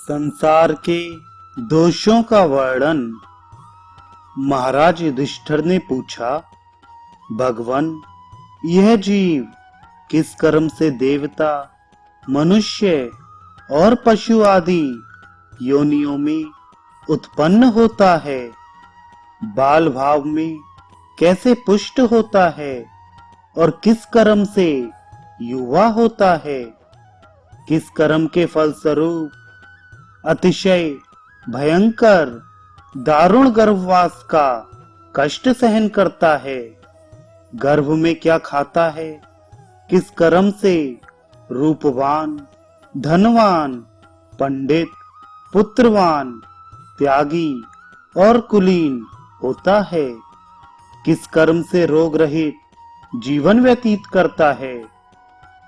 संसार के दोषों का वर्णन। महाराज युधिष्ठिर ने पूछा, भगवान, यह जीव किस कर्म से देवता, मनुष्य और पशु आदि योनियों में उत्पन्न होता है? बाल भाव में कैसे पुष्ट होता है और किस कर्म से युवा होता है? किस कर्म के फलस्वरूप अतिशय भयंकर दारुण गर्भवास का कष्ट सहन करता है? गर्भ में क्या खाता है? किस कर्म से रूपवान, धनवान, पंडित, पुत्रवान, त्यागी और कुलीन होता है? किस कर्म से रोग रहित जीवन व्यतीत करता है?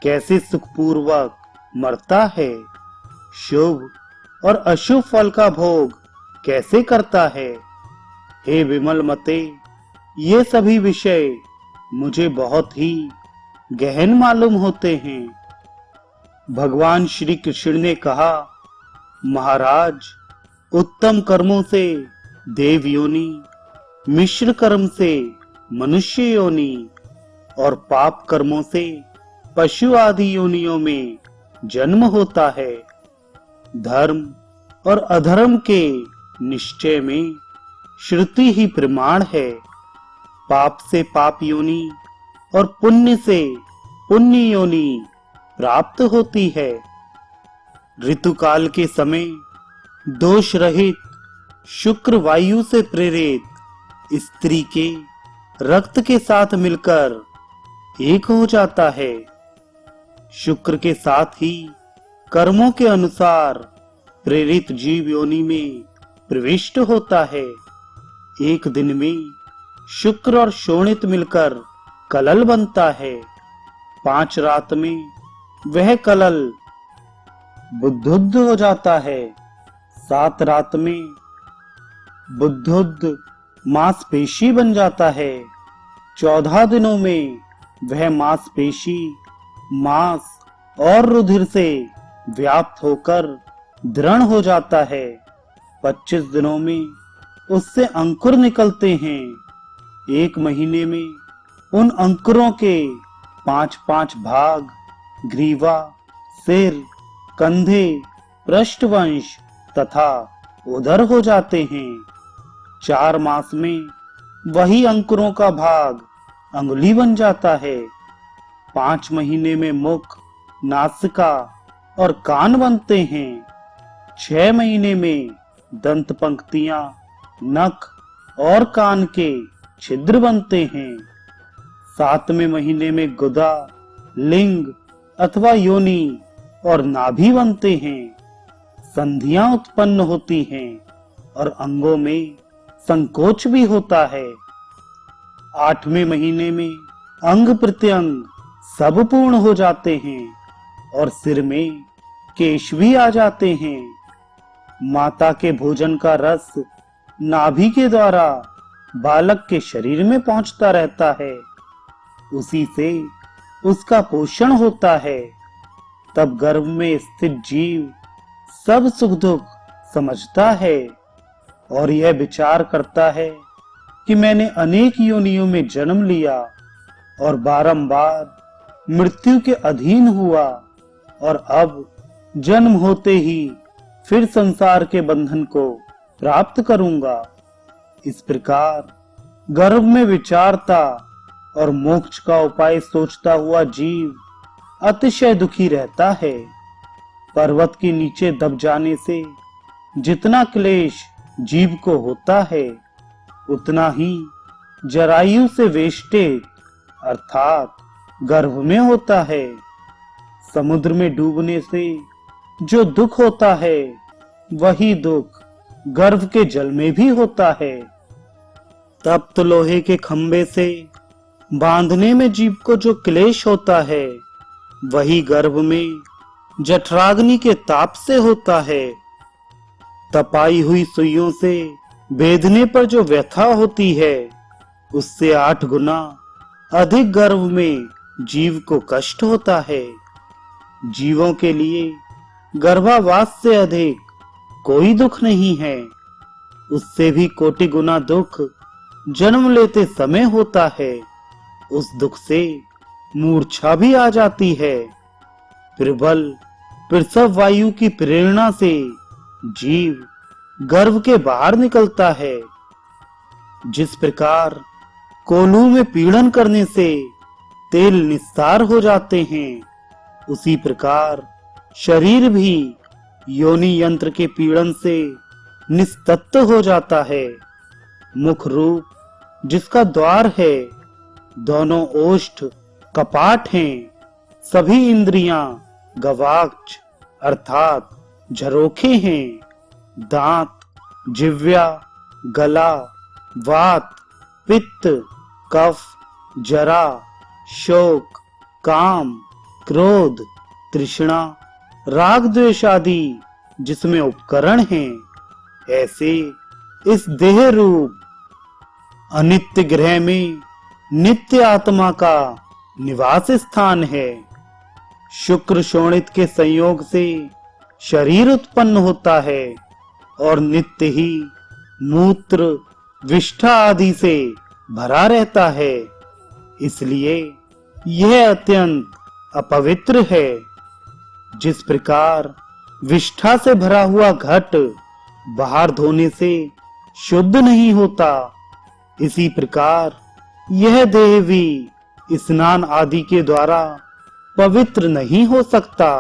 कैसे सुखपूर्वक मरता है? शुभ और अशुभ फल का भोग कैसे करता है? हे विमल मते, ये सभी विषय मुझे बहुत ही गहन मालूम होते हैं। भगवान श्री कृष्ण ने कहा, महाराज, उत्तम कर्मों से देव योनि, मिश्र कर्म से मनुष्य योनि और पाप कर्मों से पशु आदि योनियों में जन्म होता है। धर्म और अधर्म के निश्चय में श्रुति ही प्रमाण है। पाप से पाप योनि और पुण्य से पुण्य योनि प्राप्त होती है। ऋतुकाल के समय दोष रहित शुक्र वायु से प्रेरित स्त्री के रक्त के साथ मिलकर एक हो जाता है। शुक्र के साथ ही कर्मों के अनुसार प्रेरित जीव योनि में प्रविष्ट होता है। एक दिन में शुक्र और शोणित मिलकर कलल बनता है। 5 रात में वह कलल बुद्धुद्ध हो जाता है। 7 रात में बुद्धुद्ध मांसपेशी बन जाता है। 14 दिनों में वह मांसपेशी मांस और रुधिर से व्याप्त होकर दृढ़ हो जाता है। 25 दिनों में उससे अंकुर निकलते हैं। 1 महीने में उन अंकुरों के 5-5 भाग ग्रीवा, सिर, कंधे, पृष्ठवंश तथा उदर हो जाते हैं। 4 मास में वही अंकुरों का भाग अंगुली बन जाता है। 5 महीने में मुख, नासिका और कान बनते हैं। 6 महीने में दंत पंक्तियां, नख और कान के छिद्र बनते हैं। 7वें महीने में गुदा, लिंग अथवा योनि और नाभि बनते हैं। संधियां उत्पन्न होती हैं और अंगों में संकोच भी होता है। 8वें महीने में अंग प्रत्यंग सब पूर्ण हो जाते हैं और सिर में केश भी आ जाते हैं। माता के भोजन का रस नाभि के द्वारा बालक के शरीर में पहुंचता रहता है। उसी से उसका पोषण होता है। तब गर्भ में स्थित जीव सब सुख दुख समझता है और यह विचार करता है कि मैंने अनेक योनियों में जन्म लिया और बारंबार मृत्यु के अधीन हुआ और अब जन्म होते ही फिर संसार के बंधन को प्राप्त करूंगा। इस प्रकार गर्भ में विचारता और मोक्ष का उपाय सोचता हुआ जीव अतिशय दुखी रहता है। पर्वत के नीचे दब जाने से जितना क्लेश जीव को होता है, उतना ही जरायु से वेष्टित अर्थात गर्भ में होता है। समुद्र में डूबने से जो दुख होता है, वही दुख गर्भ के जल में भी होता है। तप्त लोहे के खंभे से बांधने में जीव को जो क्लेश होता है, वही गर्भ में जठराग्नि के ताप से होता है। तपाई हुई सुइयों से बेधने पर जो व्यथा होती है, उससे 8 गुना अधिक गर्भ में जीव को कष्ट होता है। जीवों के लिए गर्भावास से अधिक कोई दुख नहीं है। उससे भी कोटि गुना दुख जन्म लेते समय होता है। उस दुख से मूर्छा भी आ जाती है। प्रबल प्रसव वायु की प्रेरणा से जीव गर्भ के बाहर निकलता है। जिस प्रकार कोलू में पीड़न करने से तेल निस्तार हो जाते हैं, उसी प्रकार शरीर भी योनि यंत्र के पीड़न से निस्तत्त हो जाता है। मुख रूप जिसका द्वार है, दोनों ओष्ठ कपाट हैं, सभी इंद्रियां गवाक्ष अर्थात झरोखे हैं। दांत, जिह्वा, गला, वात, पित्त, कफ, जरा, शोक, काम, क्रोध, तृष्णा, राग द्वेष आदि जिसमें उपकरण हैं, ऐसे इस देह रूप अनित्य ग्रह में नित्य आत्मा का निवास स्थान है। शुक्र शोणित के संयोग से शरीर उत्पन्न होता है और नित्य ही मूत्र, विष्ठा आदि से भरा रहता है। इसलिए यह अत्यंत अपवित्र है। जिस प्रकार विष्ठा से भरा हुआ घट बाहर धोने से शुद्ध नहीं होता, इसी प्रकार यह देह भी स्नान आदि के द्वारा पवित्र नहीं हो सकता।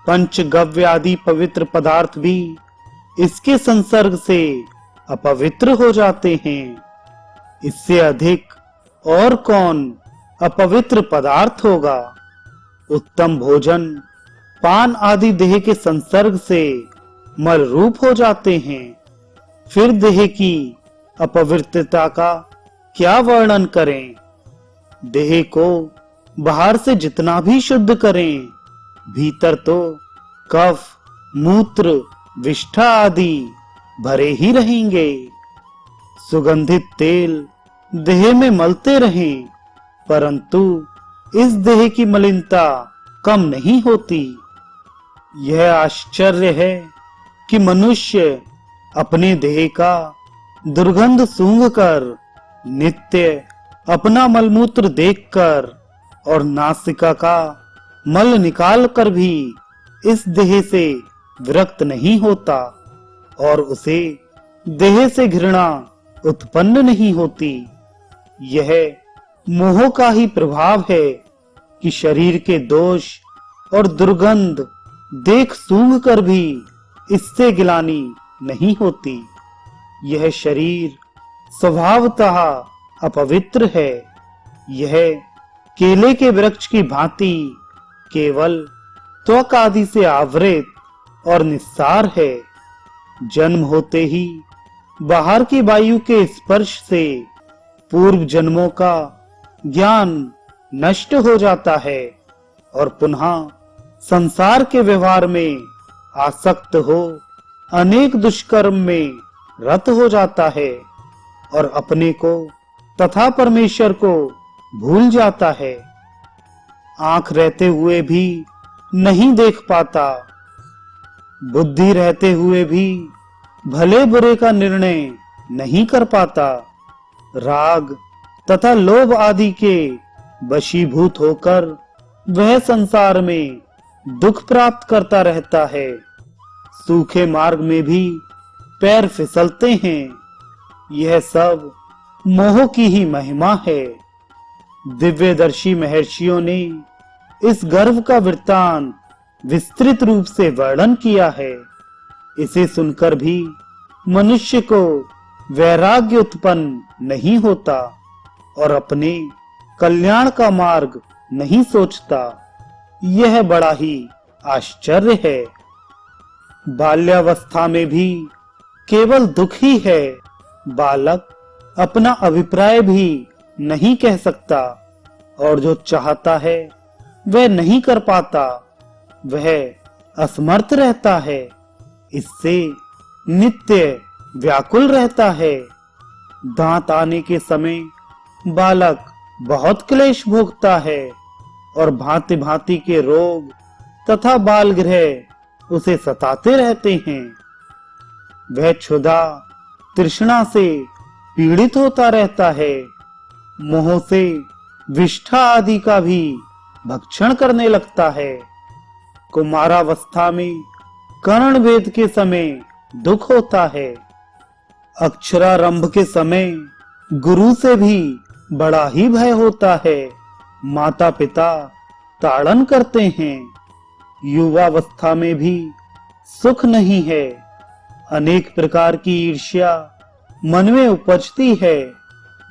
पंचगव्य आदि पवित्र पदार्थ भी इसके संसर्ग से अपवित्र हो जाते हैं। इससे अधिक और कौन अपवित्र पदार्थ होगा। उत्तम भोजन, पान आदि देह के संसर्ग से मल रूप हो जाते हैं। फिर देह की अपवित्रता का क्या वर्णन करें। देह को बाहर से जितना भी शुद्ध करें, भीतर तो कफ, मूत्र, विष्ठा आदि भरे ही रहेंगे। सुगंधित तेल देह में मलते रहें, परंतु इस देह की मलिनता कम नहीं होती। यह आश्चर्य है कि मनुष्य अपने देह का दुर्गंध सूंघकर, नित्य अपना मलमूत्र देखकर और नासिका का मल निकालकर भी इस देह से विरक्त नहीं होता और उसे देह से घृणा उत्पन्न नहीं होती। यह मोह का ही प्रभाव है कि शरीर के दोष और दुर्गंध देख सूंघ कर भी इससे गिलानी नहीं होती। यह शरीर स्वभावतः अपवित्र है। यह केले के वृक्ष की भांति केवल त्वक आदि से आवृत और निस्सार है। जन्म होते ही बाहर की वायु के स्पर्श से पूर्व जन्मों का ज्ञान नष्ट हो जाता है और पुनः संसार के व्यवहार में आसक्त हो अनेक दुष्कर्म में रत हो जाता है और अपने को तथा परमेश्वर को भूल जाता है। आंख रहते हुए भी नहीं देख पाता, बुद्धि रहते हुए भी भले बुरे का निर्णय नहीं कर पाता। राग तथा लोभ आदि के वशीभूत होकर वह संसार में दुख प्राप्त करता रहता है। सूखे मार्ग में भी पैर फिसलते हैं। यह सब मोह की ही महिमा है। दिव्यदर्शी महर्षियों ने इस गर्भ का वृत्तांत विस्तृत रूप से वर्णन किया है। इसे सुनकर भी मनुष्य को वैराग्य उत्पन्न नहीं होता और अपने कल्याण का मार्ग नहीं सोचता। यह बड़ा ही आश्चर्य है। बाल्यावस्था में भी केवल दुख ही है। बालक अपना अभिप्राय भी नहीं कह सकता और जो चाहता है वह नहीं कर पाता। वह असमर्थ रहता है। इससे नित्य व्याकुल रहता है। दांत आने के समय बालक बहुत क्लेश भोगता है और भांति भांति के रोग तथा बाल गृह उसे सताते रहते हैं। वह क्षुधा तृष्णा से पीड़ित होता रहता है, मोह से विष्ठा आदि का भी भक्षण करने लगता है। कुमारावस्था में कर्ण वेद के समय दुख होता है। अक्षरारंभ के समय गुरु से भी बड़ा ही भय होता है। माता पिता ताड़न करते हैं। युवावस्था में भी सुख नहीं है। अनेक प्रकार की ईर्ष्या मन में उपजती है।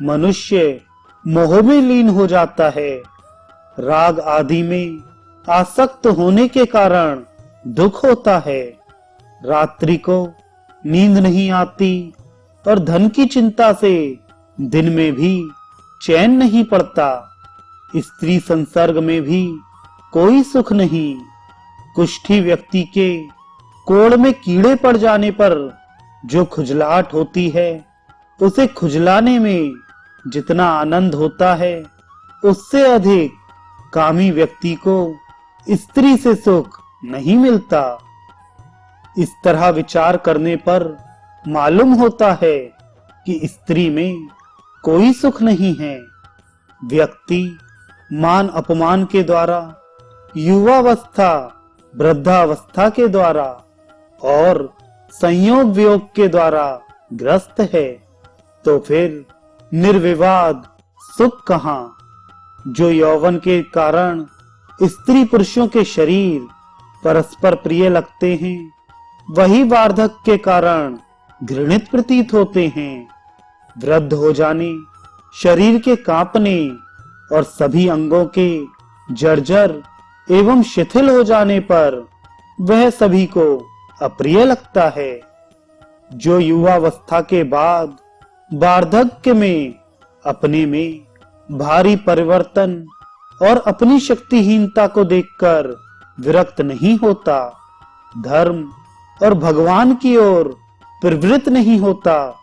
मनुष्य मोह में लीन हो जाता है। राग आदि में आसक्त होने के कारण दुख होता है। रात्रि को नींद नहीं आती और धन की चिंता से दिन में भी चैन नहीं पड़ता। स्त्री संसर्ग में भी कोई सुख नहीं। कुष्ठी व्यक्ति के कोड़ में कीड़े पड़ जाने पर जो खुजलाहट होती है, उसे खुजलाने में जितना आनंद होता है, उससे अधिक कामी व्यक्ति को स्त्री से सुख नहीं मिलता। इस तरह विचार करने पर मालूम होता है कि स्त्री में कोई सुख नहीं है। व्यक्ति मान अपमान के द्वारा, युवावस्था वृद्धावस्था के द्वारा और संयोग वियोग के द्वारा ग्रस्त है, तो फिर निर्विवाद सुख कहां? जो यौवन के कारण स्त्री पुरुषों के शरीर परस्पर प्रिय लगते हैं, वही वार्धक्य के कारण घृणित प्रतीत होते हैं। वृद्ध हो जाने, शरीर के कांपने और सभी अंगों के जर्जर एवं शिथिल हो जाने पर वह सभी को अप्रिय लगता है। जो युवावस्था के बाद वार्धक्य में अपने में भारी परिवर्तन और अपनी शक्तिहीनता को देखकर विरक्त नहीं होता, धर्म और भगवान की ओर प्रवृत्त नहीं होता,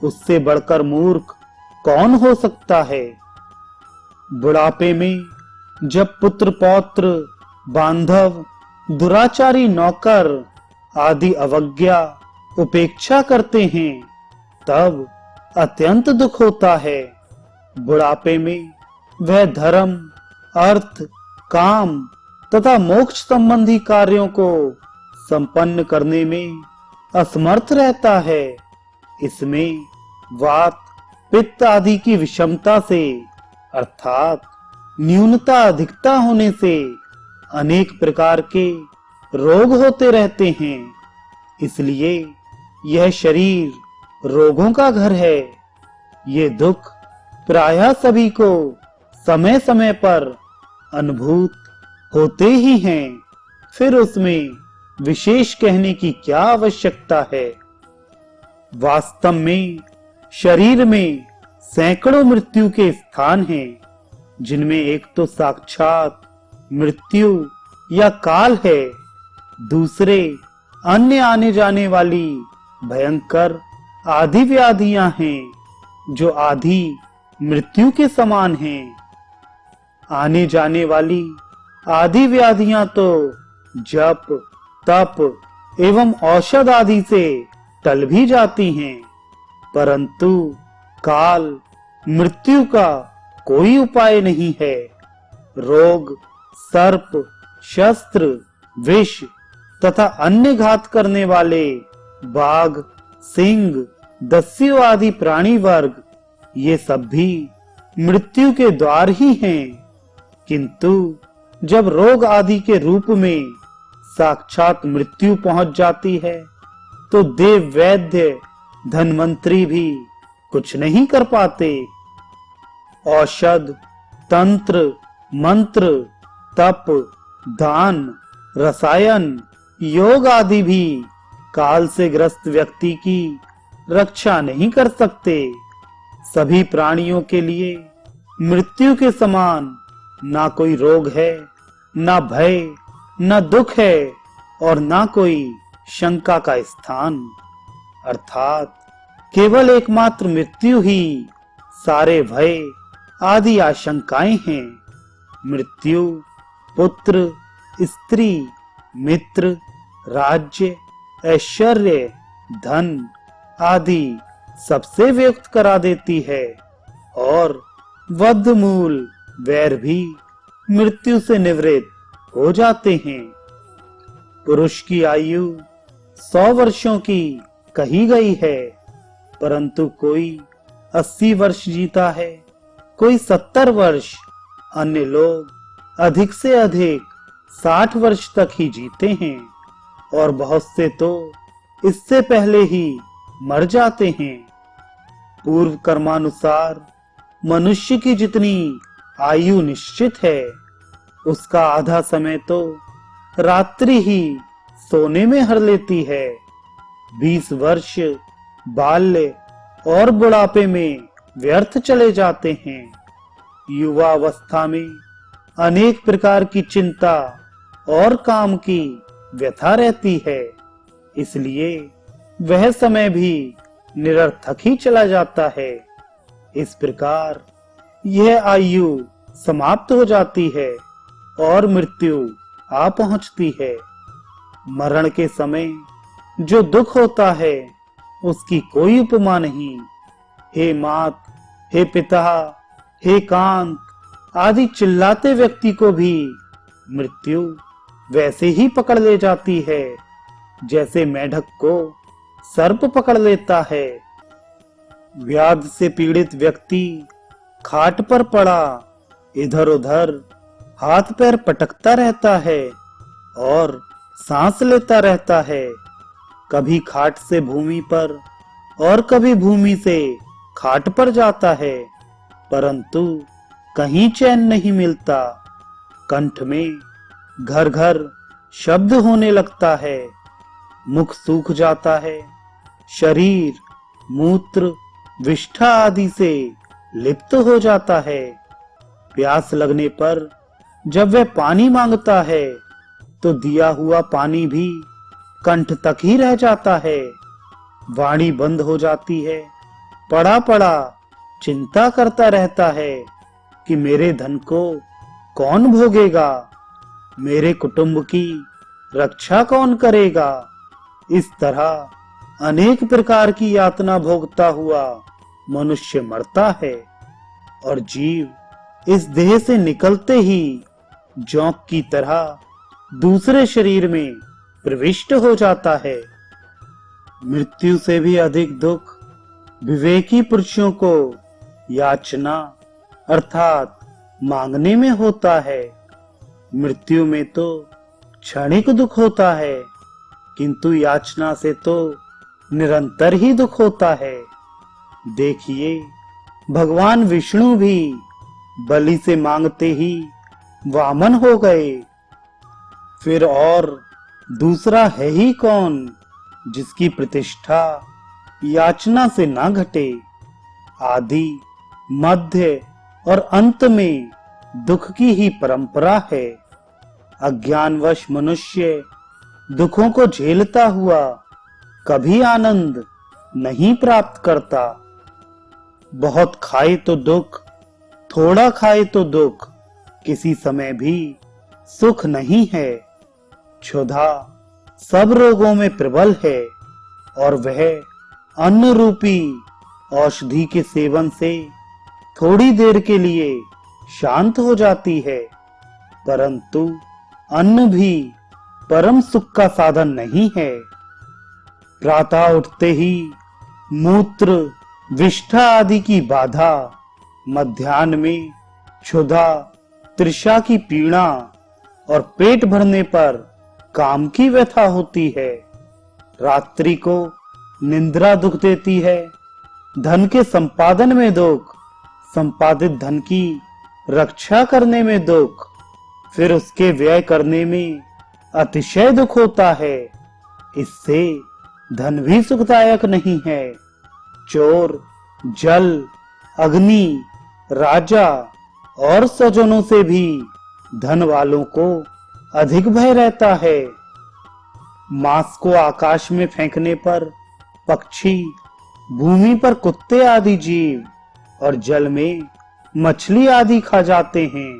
उससे बढ़कर मूर्ख कौन हो सकता है। बुढ़ापे में जब पुत्र पौत्र बांधव दुराचारी नौकर आदि अवज्ञा उपेक्षा करते हैं, तब अत्यंत दुख होता है। बुढ़ापे में वह धर्म, अर्थ, काम तथा मोक्ष संबंधी कार्यों को संपन्न करने में असमर्थ रहता है। इसमें वात, पित्त आदि की विषमता से अर्थात न्यूनता अधिकता होने से अनेक प्रकार के रोग होते रहते हैं। इसलिए यह शरीर रोगों का घर है। ये दुख प्रायः सभी को समय समय पर अनुभूत होते ही हैं। फिर उसमें विशेष कहने की क्या आवश्यकता है। वास्तव में शरीर में सैकड़ों मृत्यु के स्थान हैं, जिनमें एक तो साक्षात मृत्यु या काल है, दूसरे अन्य आने जाने वाली भयंकर आदि व्याधियां हैं, जो आदि मृत्यु के समान हैं। आने जाने वाली आदि व्याधियां तो जप, तप एवं औषध आदि से टल भी जाती हैं, परंतु काल, मृत्यु का कोई उपाय नहीं है। रोग, सर्प, शस्त्र, विष तथा अन्य घात करने वाले बाघ, सिंह, दस्यु आदि प्राणी वर्ग, ये सब भी मृत्यु के द्वार ही हैं। किंतु जब रोग आदि के रूप में साक्षात मृत्यु पहुंच जाती है, तो देव वैद्य धनवंतरी भी कुछ नहीं कर पाते। औषध, तंत्र, मंत्र, तप, दान, रसायन, योग आदि भी काल से ग्रस्त व्यक्ति की रक्षा नहीं कर सकते। सभी प्राणियों के लिए मृत्यु के समान ना कोई रोग है, ना भय, ना दुख है और ना कोई शंका का स्थान। अर्थात केवल एकमात्र मृत्यु ही सारे भय आदि आशंकाएं हैं। मृत्यु पुत्र, स्त्री, मित्र, राज्य, ऐश्वर्य, धन आदि सबसे व्यक्त करा देती है और बद्धमूल वैर भी मृत्यु से निवृत्त हो जाते हैं। पुरुष की आयु 100 वर्षों की कही गई है, परंतु कोई 80 वर्ष जीता है, कोई 70 वर्ष, अन्य लोग अधिक से अधिक 60 वर्ष तक ही जीते हैं और बहुत से तो इससे पहले ही मर जाते हैं। पूर्व कर्मानुसार मनुष्य की जितनी आयु निश्चित है, उसका आधा समय तो रात्रि ही सोने में हर लेती है। 20 वर्ष बाल्य और बुढ़ापे में व्यर्थ चले जाते हैं। युवा अवस्था में अनेक प्रकार की चिंता और काम की व्यथा रहती है, इसलिए वह समय भी निरर्थक ही चला जाता है। इस प्रकार यह आयु समाप्त हो जाती है और मृत्यु आ पहुंचती है। मरण के समय जो दुख होता है उसकी कोई उपमा नहीं। हे मात, हे पिता, हे कांत आदि चिल्लाते व्यक्ति को भी मृत्यु वैसे ही पकड़ ले जाती है जैसे मेढक को सर्प पकड़ लेता है। व्याध से पीड़ित व्यक्ति खाट पर पड़ा इधर उधर हाथ पैर पटकता रहता है और सांस लेता रहता है। कभी खाट से भूमि पर और कभी भूमि से खाट पर जाता है, परंतु कहीं चैन नहीं मिलता। कंठ में घर घर शब्द होने लगता है, मुख सूख जाता है, शरीर मूत्र विष्ठा आदि से लिप्त हो जाता है। प्यास लगने पर जब वह पानी मांगता है तो दिया हुआ पानी भी कंठ तक ही रह जाता है। वाणी बंद हो जाती है, पड़ा पड़ा चिंता करता रहता है कि मेरे धन को कौन भोगेगा, मेरे कुटुंब की रक्षा कौन करेगा। इस तरह अनेक प्रकार की यातना भोगता हुआ मनुष्य मरता है और जीव इस देह से निकलते ही जोंक की तरह दूसरे शरीर में प्रविष्ट हो जाता है। मृत्यु से भी अधिक दुख विवेकी पुरुषों को याचना अर्थात मांगने में होता है। मृत्यु में तो क्षणिक दुख होता है, किंतु याचना से तो निरंतर ही दुख होता है। देखिए, भगवान विष्णु भी बलि से मांगते ही वामन हो गए। फिर और दूसरा है ही कौन जिसकी प्रतिष्ठा याचना से ना घटे। आदि मध्य और अंत में दुख की ही परंपरा है। अज्ञानवश मनुष्य दुखों को झेलता हुआ कभी आनंद नहीं प्राप्त करता। बहुत खाए तो दुख, थोड़ा खाए तो दुख, किसी समय भी सुख नहीं है। क्षुधा सब रोगों में प्रबल है और वह अन्न रूपी औषधि के सेवन से थोड़ी देर के लिए शांत हो जाती है, परंतु अन्न भी परम सुख का साधन नहीं है। प्रातः उठते ही मूत्र विष्ठा आदि की बाधा, मध्याह्न में क्षुधा तृषा की पीड़ा और पेट भरने पर काम की व्यथा होती है। रात्रि को निंद्रा दुख देती है। धन के संपादन में दुख, संपादित धन की रक्षा करने में दुख, फिर उसके व्यय करने में अतिशय दुख होता है। इससे धन भी सुखदायक नहीं है। चोर, जल, अग्नि, राजा और स्वजनों से भी धन वालों को अधिक भय रहता है। मांस को आकाश में फेंकने पर पक्षी, भूमि पर कुत्ते आदि जीव और जल में मछली आदि खा जाते हैं।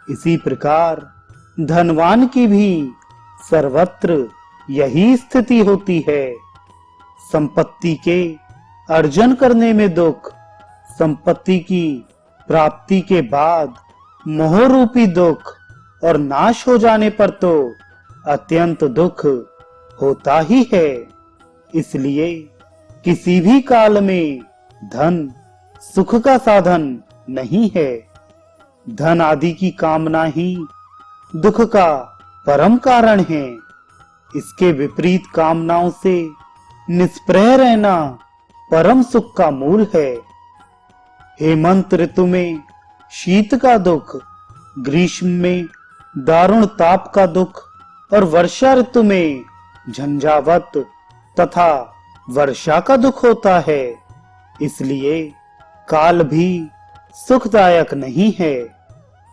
इसी प्रकार धनवान की भी सर्वत्र यही स्थिति होती है। संपत्ति के अर्जन करने में दुख, संपत्ति की प्राप्ति के बाद मोह रूपी दुख और नाश हो जाने पर तो अत्यंत दुख होता ही है। इसलिए किसी भी काल में धन सुख का साधन नहीं है। धन आदि की कामना ही दुख का परम कारण है। इसके विपरीत कामनाओं से निष्प्रह रहना परम सुख का मूल है। हेमंत ऋतु में शीत का दुख, ग्रीष्म में दारुण ताप का दुख और वर्षा ऋतु में झंझावत तथा वर्षा का दुख होता है। इसलिए काल भी सुखदायक नहीं है।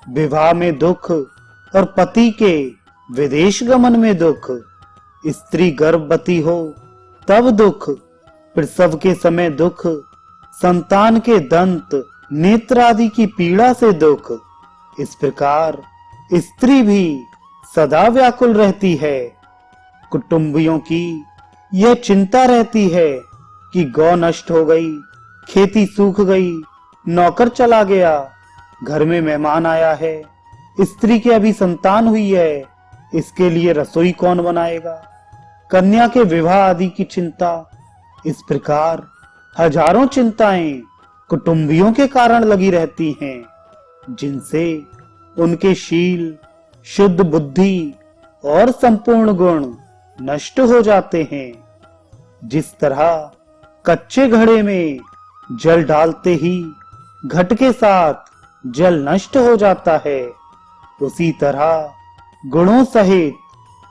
विवाह में दुख और पति के विदेश गमन में दुख, स्त्री गर्भवती हो तब दुख, प्रसव के समय दुख, संतान के दंत नेत्र आदि की पीड़ा से दुख। इस प्रकार स्त्री भी सदा व्याकुल रहती है। कुटुंबियों की यह चिंता रहती है कि गौ नष्ट हो गई, खेती सूख गई, नौकर चला गया, घर में मेहमान आया है, स्त्री के अभी संतान हुई है, इसके लिए रसोई कौन बनाएगा, कन्या के विवाह आदि की चिंता। इस प्रकार हजारों चिंताएं कुटुंबियों के कारण लगी रहती हैं, जिनसे उनके शील, शुद्ध बुद्धि और संपूर्ण गुण नष्ट हो जाते हैं। जिस तरह कच्चे घड़े में जल डालते ही घट के साथ जल नष्ट हो जाता है, उसी तरह गुणों सहित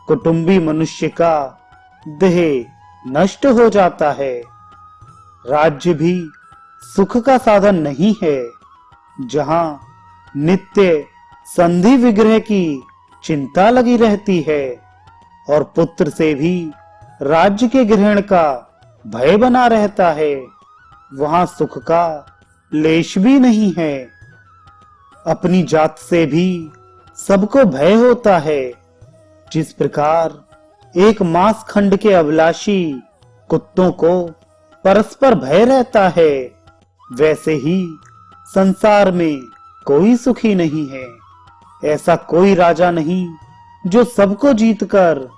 कुटुंबी मनुष्य का देह नष्ट हो जाता है। राज्य भी सुख का साधन नहीं है। जहां नित्य संधि विग्रह की चिंता लगी रहती है और पुत्र से भी राज्य के ग्रहण का भय बना रहता है, वहां सुख का लेश भी नहीं है। अपनी जात से भी सबको भय होता है। जिस प्रकार एक मांस खंड के अभिलाषी कुत्तों को परस्पर भय रहता है, वैसे ही संसार में कोई सुखी नहीं है। ऐसा कोई राजा नहीं जो सबको जीतकर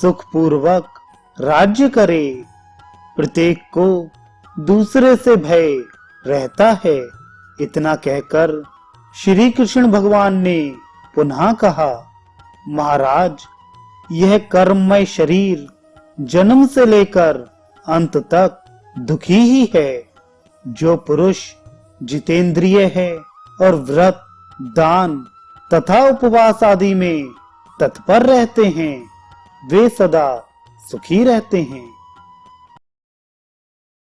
सुखपूर्वक राज्य करे। प्रत्येक को दूसरे से भय रहता है। इतना कहकर श्री कृष्ण भगवान ने पुनः कहा, महाराज, यह कर्ममय शरीर जन्म से लेकर अंत तक दुखी ही है। जो पुरुष जितेंद्रिय है और व्रत, दान तथा उपवास आदि में तत्पर रहते हैं, वे सदा सुखी रहते हैं।